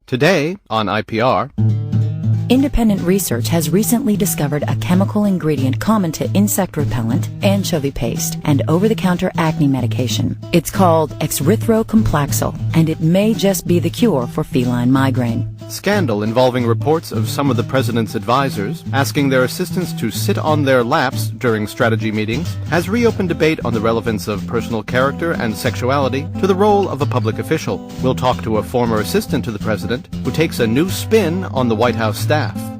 Today on IPR. Independent research has recently discovered a chemical ingredient common to insect repellent, anchovy paste, and over-the-counter acne medication. It's called erythrocomplaxil, and it may just be the cure for feline migraine. Scandal involving reports of some of the president's advisors asking their assistants to sit on their laps during strategy meetings has reopened debate on the relevance of personal character and sexuality to the role of a public official. We'll talk to a former assistant to the president who takes a new spin on the White House staff.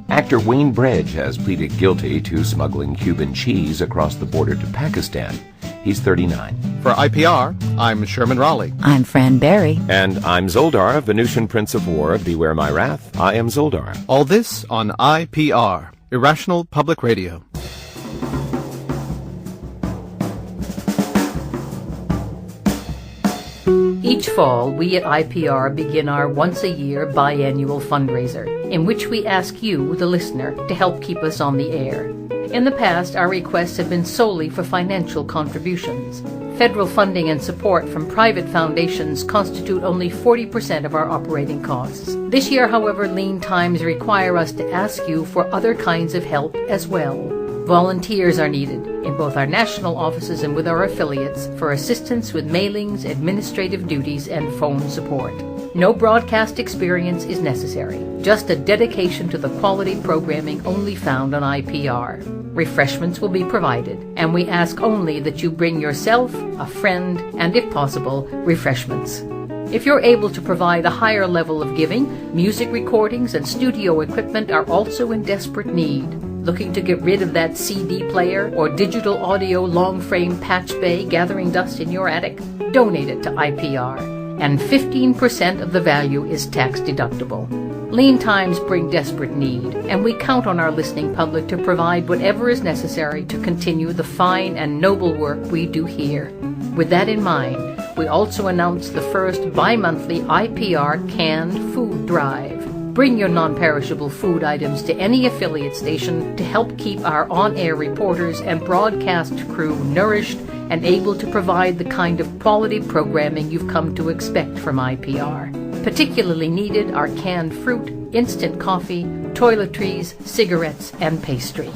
Actor Wayne Bridge has pleaded guilty to smuggling Cuban cheese across the border to Pakistan. He's 39. For IPR, I'm Sherman Raleigh. I'm Fran Barry. And I'm Zoldar, Venusian Prince of War. Beware my wrath. I am Zoldar. All this on IPR, Irrational Public Radio. Each fall, we at IPR begin our once-a-year biannual fundraiser, in which we ask you, the listener, to help keep us on the air. In the past, our requests have been solely for financial contributions. Federal funding and support from private foundations constitute only 40% of our operating costs. This year, however, lean times require us to ask you for other kinds of help as well. Volunteers are needed in both our national offices and with our affiliates for assistance with mailings, administrative duties, and phone support. No broadcast experience is necessary, just a dedication to the quality programming only found on IPR. Refreshments will be provided, and we ask only that you bring yourself, a friend, and if possible, refreshments. If you're able to provide a higher level of giving, music recordings and studio equipment are also in desperate need. Looking to get rid of that CD player or digital audio long frame patch bay gathering dust in your attic? Donate it to IPR, and 15% of the value is tax deductible. Lean times bring desperate need, and we count on our listening public to provide whatever is necessary to continue the fine and noble work we do here. With that in mind, we also announce the first bi-monthly IPR canned food drive. Bring your non-perishable food items to any affiliate station to help keep our on-air reporters and broadcast crew nourished and able to provide the kind of quality programming you've come to expect from IPR. Particularly needed are canned fruit, instant coffee, toiletries, cigarettes, and pastry.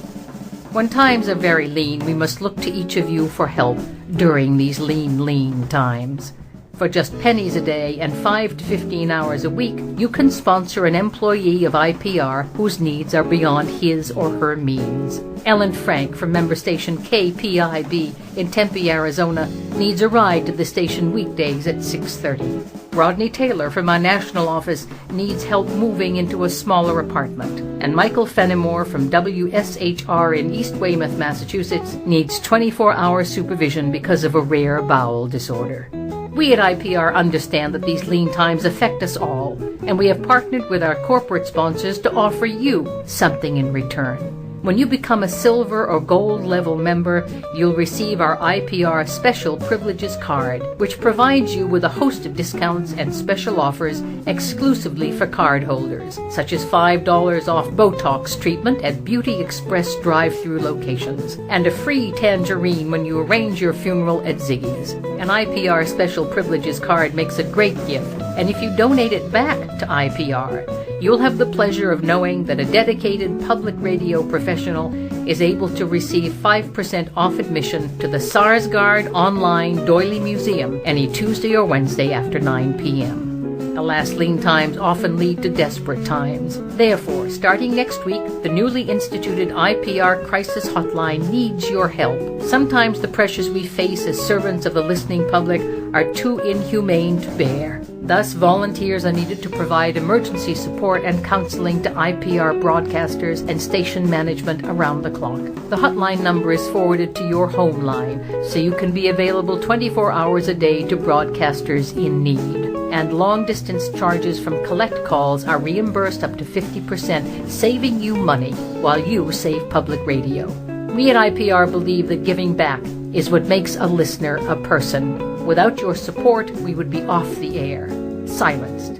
When times are very lean, we must look to each of you for help during these lean times. For just pennies a day and 5 to 15 hours a week, you can sponsor an employee of IPR whose needs are beyond his or her means. Ellen Frank from member station KPIB in Tempe, Arizona, needs a ride to the station weekdays at 6:30. Rodney Taylor from our national office needs help moving into a smaller apartment. And Michael Fenimore from WSHR in East Weymouth, Massachusetts, needs 24-hour supervision because of a rare bowel disorder. We at IPR understand that these lean times affect us all, and we have partnered with our corporate sponsors to offer you something in return. When you become a silver or gold level member, you'll receive our IPR Special Privileges card, which provides you with a host of discounts and special offers exclusively for card holders, such as $5 off Botox treatment at Beauty Express drive-thru locations, and a free tangerine when you arrange your funeral at Ziggy's. An IPR Special Privileges card makes a great gift, and if you donate it back to IPR, you'll have the pleasure of knowing that a dedicated public radio professional is able to receive 5% off admission to the Sarsgaard Online Doily Museum any Tuesday or Wednesday after 9 p.m. Alas, lean times often lead to desperate times. Therefore, starting next week, the newly instituted IPR Crisis Hotline needs your help. Sometimes the pressures we face as servants of the listening public are too inhumane to bear. Thus, volunteers are needed to provide emergency support and counseling to IPR broadcasters and station management around the clock. The hotline number is forwarded to your home line, so you can be available 24 hours a day to broadcasters in need. And long-distance charges from collect calls are reimbursed up to 50%, saving you money while you save public radio. We at IPR believe that giving back is what makes a listener a person. Without your support, we would be off the air, silenced,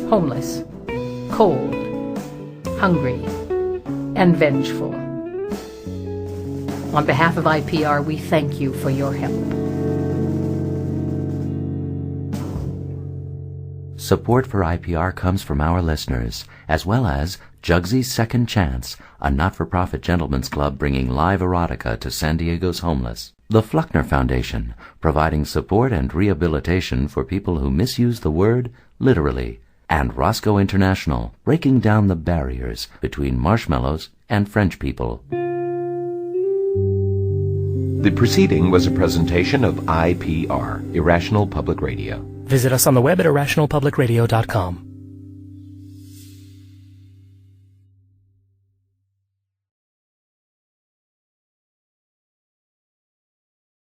homeless, cold, hungry, and vengeful. On behalf of IPR, we thank you for your help. Support for IPR comes from our listeners, as well as Jugsy's Second Chance, a not-for-profit gentlemen's club bringing live erotica to San Diego's homeless. The Fluckner Foundation, providing support and rehabilitation for people who misuse the word literally. And Roscoe International, breaking down the barriers between marshmallows and French people. The proceeding was a presentation of IPR, Irrational Public Radio. Visit us on the web at irrationalpublicradio.com.